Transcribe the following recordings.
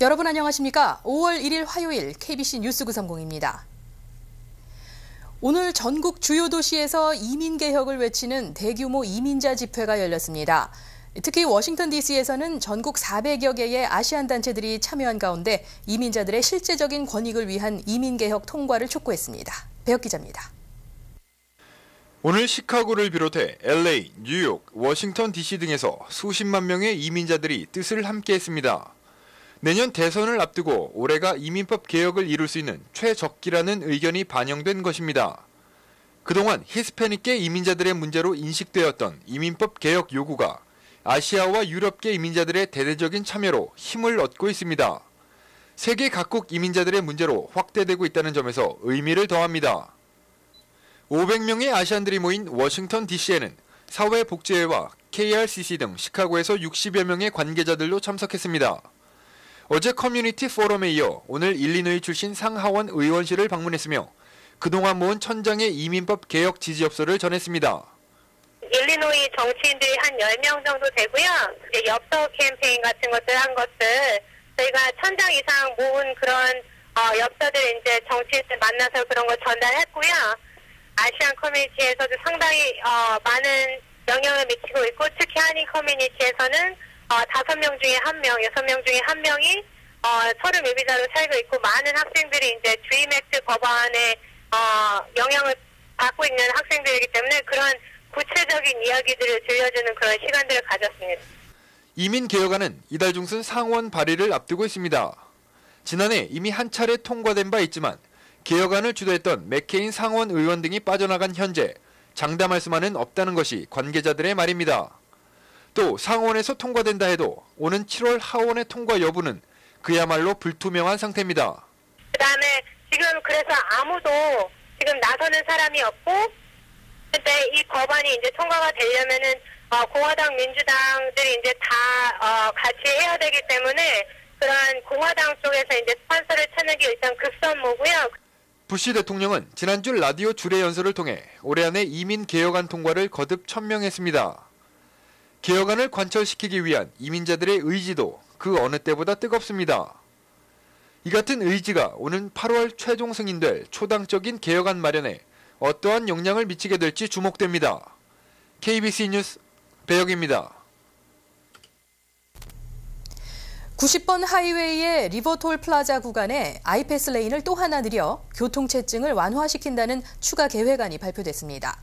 여러분 안녕하십니까? 5월 1일 화요일 KBC 뉴스 구성공입니다. 오늘 전국 주요 도시에서 이민개혁을 외치는 대규모 이민자 집회가 열렸습니다. 특히 워싱턴 DC에서는 전국 400여 개의 아시안 단체들이 참여한 가운데 이민자들의 실제적인 권익을 위한 이민개혁 통과를 촉구했습니다. 배혁 기자입니다. 오늘 시카고를 비롯해 LA, 뉴욕, 워싱턴 DC 등에서 수십만 명의 이민자들이 뜻을 함께했습니다. 내년 대선을 앞두고 올해가 이민법 개혁을 이룰 수 있는 최적기라는 의견이 반영된 것입니다. 그동안 히스패닉계 이민자들의 문제로 인식되었던 이민법 개혁 요구가 아시아와 유럽계 이민자들의 대대적인 참여로 힘을 얻고 있습니다. 세계 각국 이민자들의 문제로 확대되고 있다는 점에서 의미를 더합니다. 500명의 아시안들이 모인 워싱턴 DC에는 사회복지회와 KRCC 등 시카고에서 60여 명의 관계자들도 참석했습니다. 어제 커뮤니티 포럼에 이어 오늘 일리노이 출신 상하원 의원실을 방문했으며 그동안 모은 천장의 이민법 개혁 지지엽서를 전했습니다. 일리노이 정치인들이 한 10명 정도 되고요. 엽서 캠페인 같은 것들 한 것들 저희가 1000장 이상 모은 그런 엽서들을 이제 정치인들 만나서 그런 걸 전달했고요. 아시안 커뮤니티에서도 상당히 많은 영향을 미치고 있고 특히 한인 커뮤니티에서는 5명 중에 1명, 6명 중에 1명이 서류 미비자로 살고 있고 많은 학생들이 이제 드림 액트 법안에 영향을 받고 있는 학생들이기 때문에 그런 구체적인 이야기들을 들려주는 그런 시간들을 가졌습니다. 이민 개혁안은 이달 중순 상원 발의를 앞두고 있습니다. 지난해 이미 한 차례 통과된 바 있지만 개혁안을 주도했던 맥케인 상원 의원 등이 빠져나간 현재 장담할 수만은 없다는 것이 관계자들의 말입니다. 또 상원에서 통과된다 해도 오는 7월 하원의 통과 여부는 그야말로 불투명한 상태입니다. 그다음에 지금 그래서 아무도 지금 나서는 사람이 없고 근데 이 법안이 이제 통과가 되려면은 공화당 민주당들이 이제 다 같이 해야 되기 때문에 그런 공화당 쪽에서 이제 스폰서를 찾는 게 일단 급선무고요. 부시 대통령은 지난주 라디오 주례 연설을 통해 올해 안에 이민 개혁안 통과를 거듭 천명했습니다. 개혁안을 관철시키기 위한 이민자들의 의지도 그 어느 때보다 뜨겁습니다. 이 같은 의지가 오는 8월 최종 승인될 초당적인 개혁안 마련에 어떠한 영향을 미치게 될지 주목됩니다. KBC 뉴스 배혁입니다. 90번 하이웨이의 리버톨 플라자 구간에 아이패스 레인을 또 하나 늘려 교통체증을 완화시킨다는 추가 계획안이 발표됐습니다.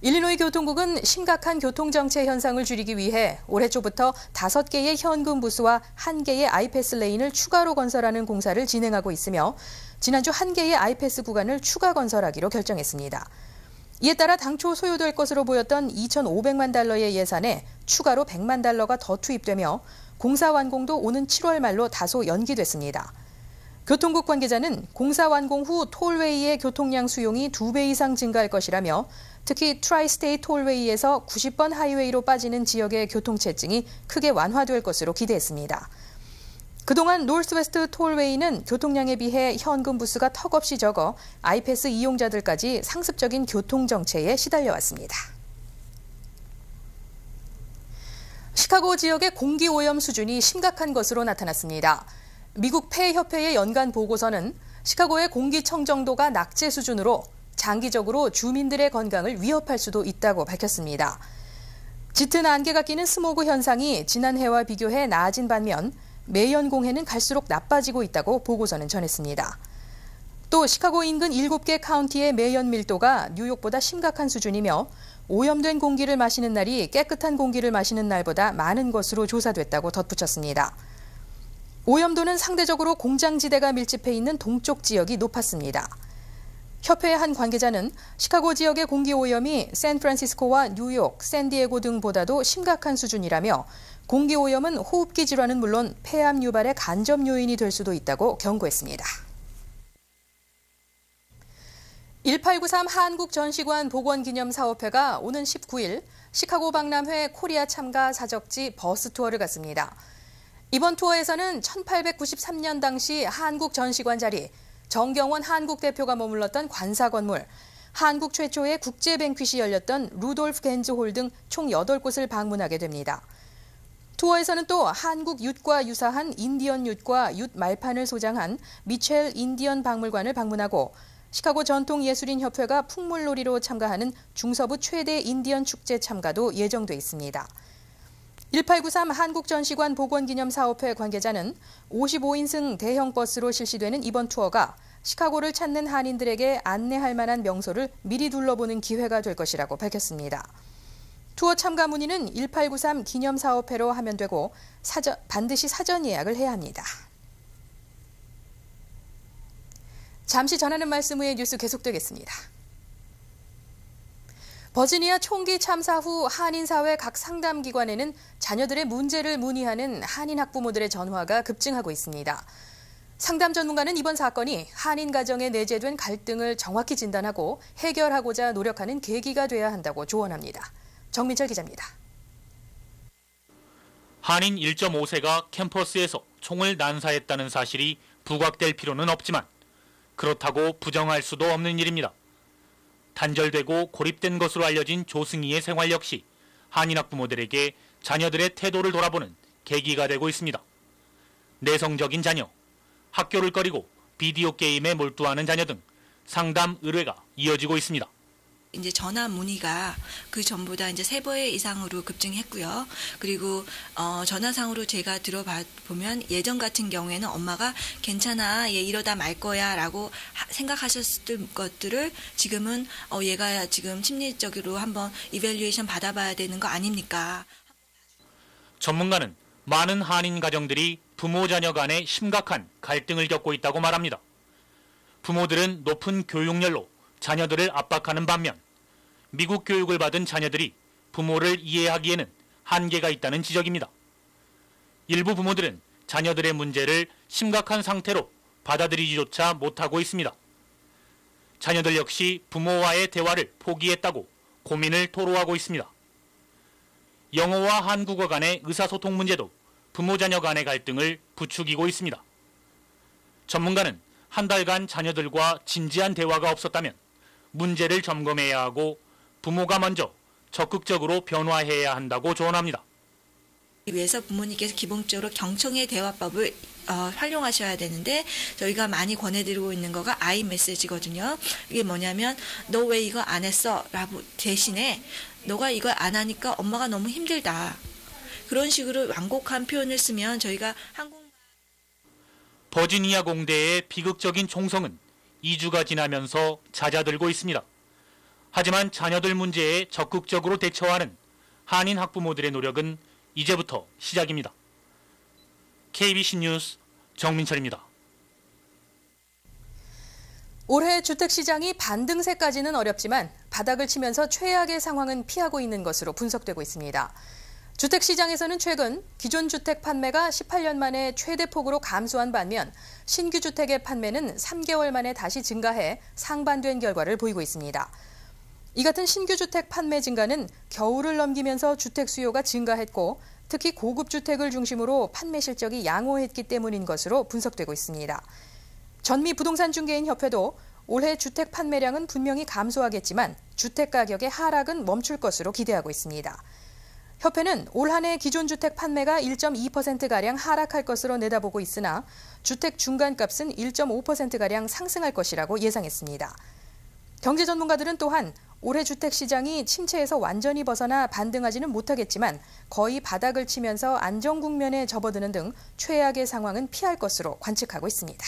일리노이 교통국은 심각한 교통정체 현상을 줄이기 위해 올해 초부터 5개의 현금 부스와 1개의 아이패스 레인을 추가로 건설하는 공사를 진행하고 있으며 지난주 1개의 아이패스 구간을 추가 건설하기로 결정했습니다. 이에 따라 당초 소요될 것으로 보였던 2,500만 달러의 예산에 추가로 100만 달러가 더 투입되며 공사 완공도 오는 7월 말로 다소 연기됐습니다. 교통국 관계자는 공사 완공 후 톨웨이의 교통량 수용이 2배 이상 증가할 것이라며 특히 트라이스테이트 톨웨이에서 90번 하이웨이로 빠지는 지역의 교통체증이 크게 완화될 것으로 기대했습니다. 그동안 노스웨스트 톨웨이는 교통량에 비해 현금 부스가 턱없이 적어 아이패스 이용자들까지 상습적인 교통정체에 시달려왔습니다. 시카고 지역의 공기오염 수준이 심각한 것으로 나타났습니다. 미국 폐협회의 연간 보고서는 시카고의 공기청정도가 낙제 수준으로 장기적으로 주민들의 건강을 위협할 수도 있다고 밝혔습니다. 짙은 안개가 끼는 스모그 현상이 지난해와 비교해 나아진 반면 매연 공해는 갈수록 나빠지고 있다고 보고서는 전했습니다. 또 시카고 인근 7개 카운티의 매연 밀도가 뉴욕보다 심각한 수준이며 오염된 공기를 마시는 날이 깨끗한 공기를 마시는 날보다 많은 것으로 조사됐다고 덧붙였습니다. 오염도는 상대적으로 공장지대가 밀집해 있는 동쪽 지역이 높았습니다. 협회의 한 관계자는 시카고 지역의 공기오염이 샌프란시스코와 뉴욕, 샌디에고 등보다도 심각한 수준이라며 공기오염은 호흡기 질환은 물론 폐암 유발의 간접 요인이 될 수도 있다고 경고했습니다. 1893 한국전시관 복원기념사업회가 오는 19일 시카고 박람회 코리아 참가 사적지 버스 투어를 갔습니다. 이번 투어에서는 1893년 당시 한국전시관 자리, 정경원 한국 대표가 머물렀던 관사 건물, 한국 최초의 국제 뱅퀴시 열렸던 루돌프 겐즈홀 등 총 8곳을 방문하게 됩니다. 투어에서는 또 한국 윷과 유사한 인디언 윷과 윷 말판을 소장한 미첼 인디언 박물관을 방문하고 시카고 전통예술인협회가 풍물놀이로 참가하는 중서부 최대 인디언 축제 참가도 예정돼 있습니다. 1893 한국전시관 복원기념사업회 관계자는 55인승 대형 버스로 실시되는 이번 투어가 시카고를 찾는 한인들에게 안내할 만한 명소를 미리 둘러보는 기회가 될 것이라고 밝혔습니다. 투어 참가 문의는 1893 기념사업회로 하면 되고 반드시 사전 예약을 해야 합니다. 잠시 전하는 말씀 후에 뉴스 계속되겠습니다. 버지니아 총기 참사 후 한인사회 각 상담기관에는 자녀들의 문제를 문의하는 한인 학부모들의 전화가 급증하고 있습니다. 상담 전문가는 이번 사건이 한인 가정에 내재된 갈등을 정확히 진단하고 해결하고자 노력하는 계기가 돼야 한다고 조언합니다. 정민철 기자입니다. 한인 1.5세가 캠퍼스에서 총을 난사했다는 사실이 부각될 필요는 없지만 그렇다고 부정할 수도 없는 일입니다. 단절되고 고립된 것으로 알려진 조승희의 생활 역시 한인 학부모들에게 자녀들의 태도를 돌아보는 계기가 되고 있습니다. 내성적인 자녀, 학교를 꺼리고 비디오 게임에 몰두하는 자녀 등 상담 의뢰가 이어지고 있습니다. 이제 전화 문의가 그 전보다 이제 3배 이상으로 급증했고요. 그리고 전화상으로 제가 들어봐 보면 예전 같은 경우에는 엄마가 괜찮아, 얘 이러다 말 거야라고 생각하셨을 것들을 지금은 얘가 지금 심리적으로 한번 이밸류에이션 받아봐야 되는 거 아닙니까? 전문가는 많은 한인 가정들이 부모 자녀 간의 심각한 갈등을 겪고 있다고 말합니다. 부모들은 높은 교육열로 자녀들을 압박하는 반면 미국 교육을 받은 자녀들이 부모를 이해하기에는 한계가 있다는 지적입니다. 일부 부모들은 자녀들의 문제를 심각한 상태로 받아들이지조차 못하고 있습니다. 자녀들 역시 부모와의 대화를 포기했다고 고민을 토로하고 있습니다. 영어와 한국어 간의 의사소통 문제도 부모 자녀 간의 갈등을 부추기고 있습니다. 전문가는 한 달간 자녀들과 진지한 대화가 없었다면 문제를 점검해야 하고 부모가 먼저 적극적으로 변화해야 한다고 조언합니다. 위해서 부모님께서 기본적으로 경청의 대화법을 활용하셔야 되는데 저희가 많이 권해드리고 있는 거가 I 메시지거든요. 이게 뭐냐면 너 왜 이거 안 했어? 라고 대신에 너가 이걸 안 하니까 엄마가 너무 힘들다. 그런 식으로 완곡한 표현을 쓰면 저희가 버지니아 공대의 비극적인 총성은 2주가 지나면서 잦아들고 있습니다. 하지만 자녀들 문제에 적극적으로 대처하는 한인 학부모들의 노력은 이제부터 시작입니다. KBC 뉴스 정민철입니다. 올해 주택시장이 반등세까지는 어렵지만 바닥을 치면서 최악의 상황은 피하고 있는 것으로 분석되고 있습니다. 주택시장에서는 최근 기존 주택 판매가 18년 만에 최대폭으로 감소한 반면 신규 주택의 판매는 3개월 만에 다시 증가해 상반된 결과를 보이고 있습니다. 이 같은 신규 주택 판매 증가는 겨울을 넘기면서 주택 수요가 증가했고 특히 고급 주택을 중심으로 판매 실적이 양호했기 때문인 것으로 분석되고 있습니다. 전미 부동산 중개인 협회도 올해 주택 판매량은 분명히 감소하겠지만 주택 가격의 하락은 멈출 것으로 기대하고 있습니다. 협회는 올 한 해 기존 주택 판매가 1.2%가량 하락할 것으로 내다보고 있으나 주택 중간값은 1.5%가량 상승할 것이라고 예상했습니다. 경제 전문가들은 또한 올해 주택 시장이 침체에서 완전히 벗어나 반등하지는 못하겠지만 거의 바닥을 치면서 안정 국면에 접어드는 등 최악의 상황은 피할 것으로 관측하고 있습니다.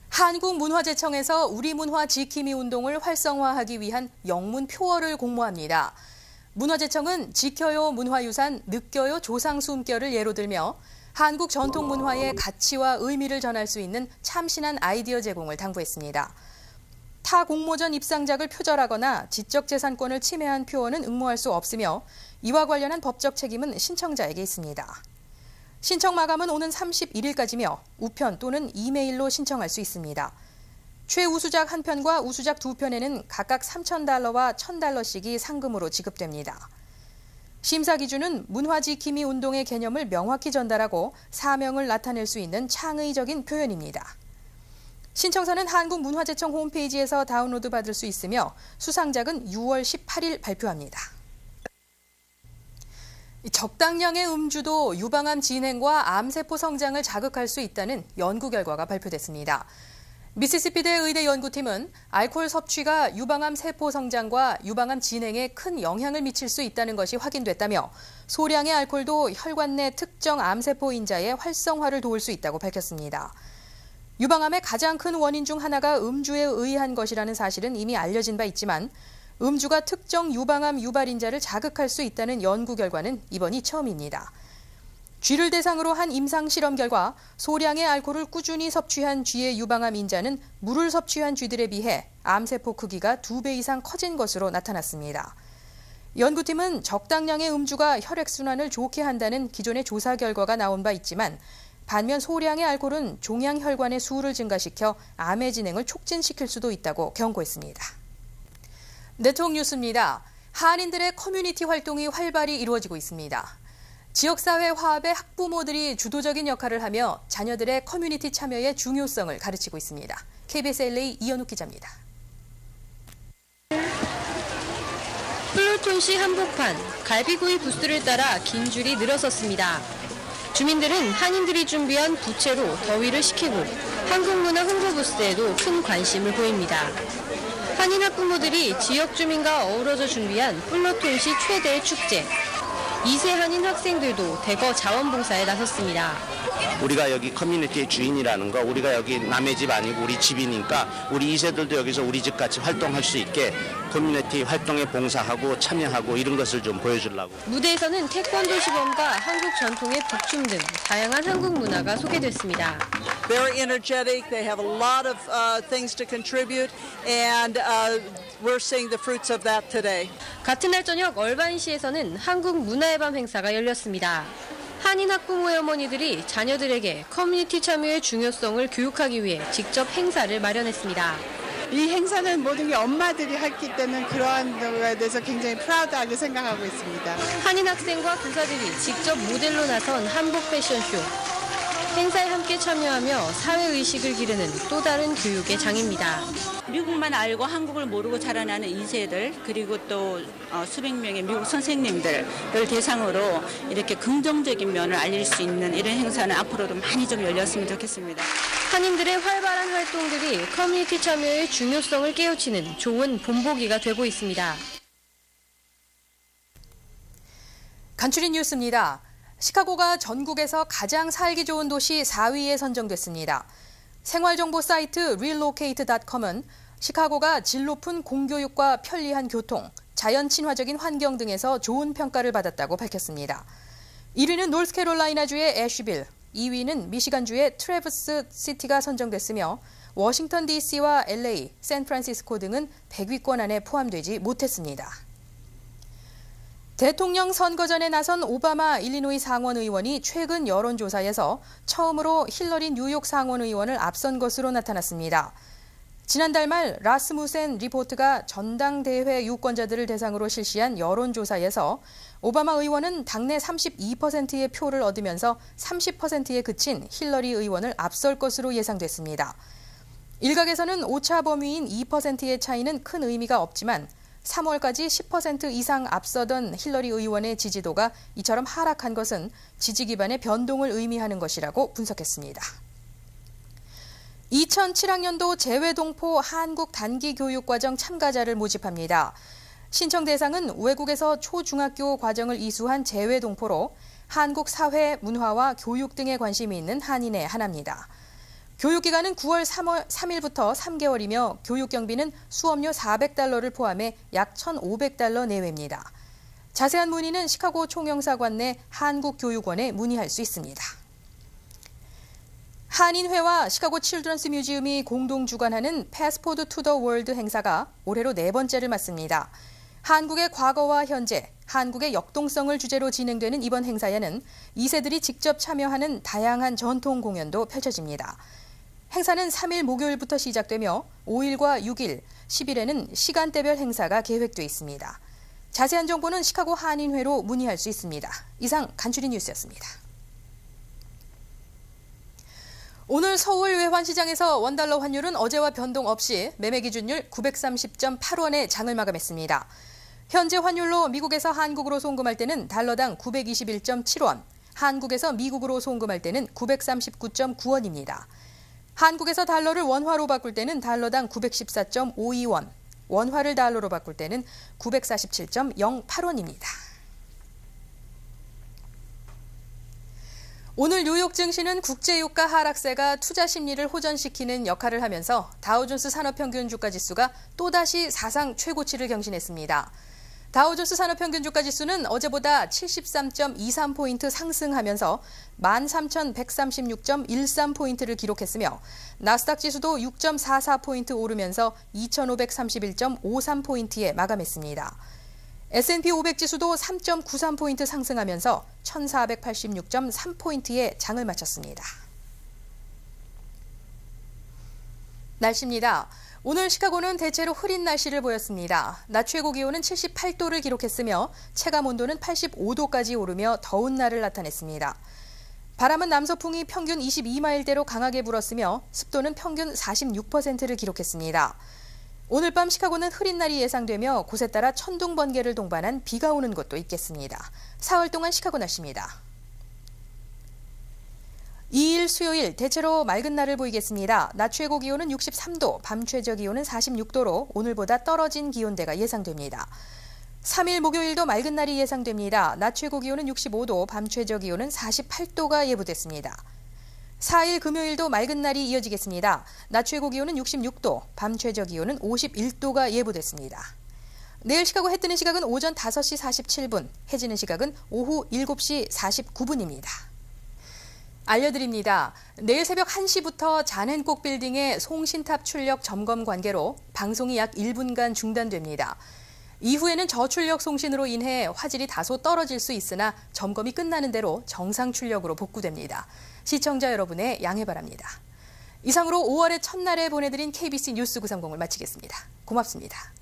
한국문화재청에서 우리문화 지킴이 운동을 활성화하기 위한 영문 표어를 공모합니다. 문화재청은 지켜요 문화유산, 느껴요 조상 숨결을 예로 들며 한국 전통문화의 가치와 의미를 전할 수 있는 참신한 아이디어 제공을 당부했습니다. 타 공모전 입상작을 표절하거나 지적재산권을 침해한 표어는 응모할 수 없으며 이와 관련한 법적 책임은 신청자에게 있습니다. 신청 마감은 오는 31일까지며 우편 또는 이메일로 신청할 수 있습니다. 최우수작 1편과 우수작 2편에는 각각 $3,000와 $1,000씩이 상금으로 지급됩니다. 심사 기준은 문화지킴이 운동의 개념을 명확히 전달하고 사명을 나타낼 수 있는 창의적인 표현입니다. 신청서는 한국문화재청 홈페이지에서 다운로드 받을 수 있으며 수상작은 6월 18일 발표합니다. 적당량의 음주도 유방암 진행과 암세포 성장을 자극할 수 있다는 연구 결과가 발표됐습니다. 미시시피대 의대 연구팀은 알코올 섭취가 유방암 세포 성장과 유방암 진행에 큰 영향을 미칠 수 있다는 것이 확인됐다며 소량의 알코올도 혈관 내 특정 암세포 인자의 활성화를 도울 수 있다고 밝혔습니다. 유방암의 가장 큰 원인 중 하나가 음주에 의한 것이라는 사실은 이미 알려진 바 있지만 음주가 특정 유방암 유발 인자를 자극할 수 있다는 연구 결과는 이번이 처음입니다. 쥐를 대상으로 한 임상 실험 결과 소량의 알코올을 꾸준히 섭취한 쥐의 유방암 인자는 물을 섭취한 쥐들에 비해 암세포 크기가 2배 이상 커진 것으로 나타났습니다. 연구팀은 적당량의 음주가 혈액순환을 좋게 한다는 기존의 조사 결과가 나온 바 있지만 반면 소량의 알코올은 종양혈관의 수를 증가시켜 암의 진행을 촉진시킬 수도 있다고 경고했습니다. 네트워크 뉴스입니다. 한인들의 커뮤니티 활동이 활발히 이루어지고 있습니다. 지역사회 화합에 학부모들이 주도적인 역할을 하며 자녀들의 커뮤니티 참여의 중요성을 가르치고 있습니다. KBS LA 이현욱 기자입니다. 플루톤시 한복판, 갈비구이 부스를 따라 긴 줄이 늘어섰습니다. 주민들은 한인들이 준비한 부채로 더위를 식히고 한국문화 홍보 부스에도 큰 관심을 보입니다. 한인 학부모들이 지역 주민과 어우러져 준비한 플루톤시 최대의 축제. 2세 한인 학생들도 대거 자원봉사에 나섰습니다. 우리가 여기 커뮤니티의 주인이라는 거, 우리가 여기 남의 집 아니고 우리 집이니까 우리 2세들도 여기서 우리 집 같이 활동할 수 있게 커뮤니티 활동에 봉사하고 참여하고 이런 것을 좀 보여주려고. 무대에서는 태권도 시범과 한국 전통의 북춤 등 다양한 한국 문화가 소개됐습니다. Very energetic. They have a lot of things to contribute, and we're seeing the fruits of that today. 같은 날 저녁 얼바인시에서는 한국 문화의 밤 행사가 열렸습니다. 한인 학부모의 어머니들이 자녀들에게 커뮤니티 참여의 중요성을 교육하기 위해 직접 행사를 마련했습니다. 이 행사는 모든 게 엄마들이 했기 때문에 그러한 거에 대해서 굉장히 프라우드하게 생각하고 있습니다. 한인 학생과 교사들이 직접 모델로 나선 한복 패션쇼. 행사에 함께 참여하며 사회의식을 기르는 또 다른 교육의 장입니다. 미국만 알고 한국을 모르고 자라나는 2세들 그리고 또 수백 명의 미국 선생님들을 대상으로 이렇게 긍정적인 면을 알릴 수 있는 이런 행사는 앞으로도 많이 좀 열렸으면 좋겠습니다. 한인들의 활발한 활동들이 커뮤니티 참여의 중요성을 깨우치는 좋은 본보기가 되고 있습니다. 간추린 뉴스입니다. 시카고가 전국에서 가장 살기 좋은 도시 4위에 선정됐습니다. 생활정보 사이트 relocate.com은 시카고가 질 높은 공교육과 편리한 교통, 자연 친화적인 환경 등에서 좋은 평가를 받았다고 밝혔습니다. 1위는 노스캐롤라이나주의 애쉬빌, 2위는 미시간주의 트래버스 시티가 선정됐으며 워싱턴 DC와 LA, 샌프란시스코 등은 100위권 안에 포함되지 못했습니다. 대통령 선거전에 나선 오바마 일리노이 상원의원이 최근 여론조사에서 처음으로 힐러리 뉴욕 상원의원을 앞선 것으로 나타났습니다. 지난달 말 라스무센 리포트가 전당대회 유권자들을 대상으로 실시한 여론조사에서 오바마 의원은 당내 32%의 표를 얻으면서 30%에 그친 힐러리 의원을 앞설 것으로 예상됐습니다. 일각에서는 오차 범위인 2%의 차이는 큰 의미가 없지만 3월까지 10% 이상 앞서던 힐러리 의원의 지지도가 이처럼 하락한 것은 지지 기반의 변동을 의미하는 것이라고 분석했습니다. 2007학년도 재외동포 한국 단기교육과정 참가자를 모집합니다. 신청 대상은 외국에서 초중학교 과정을 이수한 재외동포로 한국 사회, 문화와 교육 등에 관심이 있는 한인에 한합니다. 교육기간은 9월 3일부터 3개월이며 교육경비는 수업료 $400를 포함해 약 $1,500 내외입니다. 자세한 문의는 시카고 총영사관 내 한국교육원에 문의할 수 있습니다. 한인회와 시카고 칠드런스 뮤지엄이 공동 주관하는 패스포드 투 더 월드 행사가 올해로 4번째를 맞습니다. 한국의 과거와 현재, 한국의 역동성을 주제로 진행되는 이번 행사에는 2세들이 직접 참여하는 다양한 전통 공연도 펼쳐집니다. 행사는 3일 목요일부터 시작되며 5일과 6일, 10일에는 시간대별 행사가 계획돼 있습니다. 자세한 정보는 시카고 한인회로 문의할 수 있습니다. 이상 간추린 뉴스였습니다. 오늘 서울 외환시장에서 원달러 환율은 어제와 변동 없이 매매 기준율 930.8원에 장을 마감했습니다. 현재 환율로 미국에서 한국으로 송금할 때는 달러당 921.7원, 한국에서 미국으로 송금할 때는 939.9원입니다. 한국에서 달러를 원화로 바꿀 때는 달러당 914.52원, 원화를 달러로 바꿀 때는 947.08원입니다. 오늘 뉴욕 증시는 국제유가 하락세가 투자 심리를 호전시키는 역할을 하면서 다우존스 산업평균 주가지수가 또다시 사상 최고치를 경신했습니다. 다우존스 산업평균 주가지수는 어제보다 73.23포인트 상승하면서 13,136.13포인트를 기록했으며 나스닥 지수도 6.44포인트 오르면서 2,531.53포인트에 마감했습니다. S&P 500 지수도 3.93포인트 상승하면서 1,486.3포인트에 장을 마쳤습니다. 날씨입니다. 오늘 시카고는 대체로 흐린 날씨를 보였습니다. 낮 최고 기온은 78도를 기록했으며 체감 온도는 85도까지 오르며 더운 날을 나타냈습니다. 바람은 남서풍이 평균 22마일대로 강하게 불었으며 습도는 평균 46%를 기록했습니다. 오늘 밤 시카고는 흐린 날이 예상되며 곳에 따라 천둥 번개를 동반한 비가 오는 곳도 있겠습니다. 사흘 동안 시카고 날씨입니다. 2일 수요일 대체로 맑은 날을 보이겠습니다. 낮 최고 기온은 63도, 밤 최저 기온은 46도로 오늘보다 떨어진 기온대가 예상됩니다. 3일 목요일도 맑은 날이 예상됩니다. 낮 최고 기온은 65도, 밤 최저 기온은 48도가 예보됐습니다. 4일 금요일도 맑은 날이 이어지겠습니다. 낮 최고 기온은 66도, 밤 최저 기온은 51도가 예보됐습니다. 내일 시카고 해 뜨는 시각은 오전 5시 47분, 해 지는 시각은 오후 7시 49분입니다. 알려드립니다. 내일 새벽 1시부터 잔헨콕 빌딩의 송신탑 출력 점검 관계로 방송이 약 1분간 중단됩니다. 이후에는 저출력 송신으로 인해 화질이 다소 떨어질 수 있으나 점검이 끝나는 대로 정상 출력으로 복구됩니다. 시청자 여러분의 양해 바랍니다. 이상으로 5월의 첫날에 보내드린 KBC 뉴스 930을 마치겠습니다. 고맙습니다.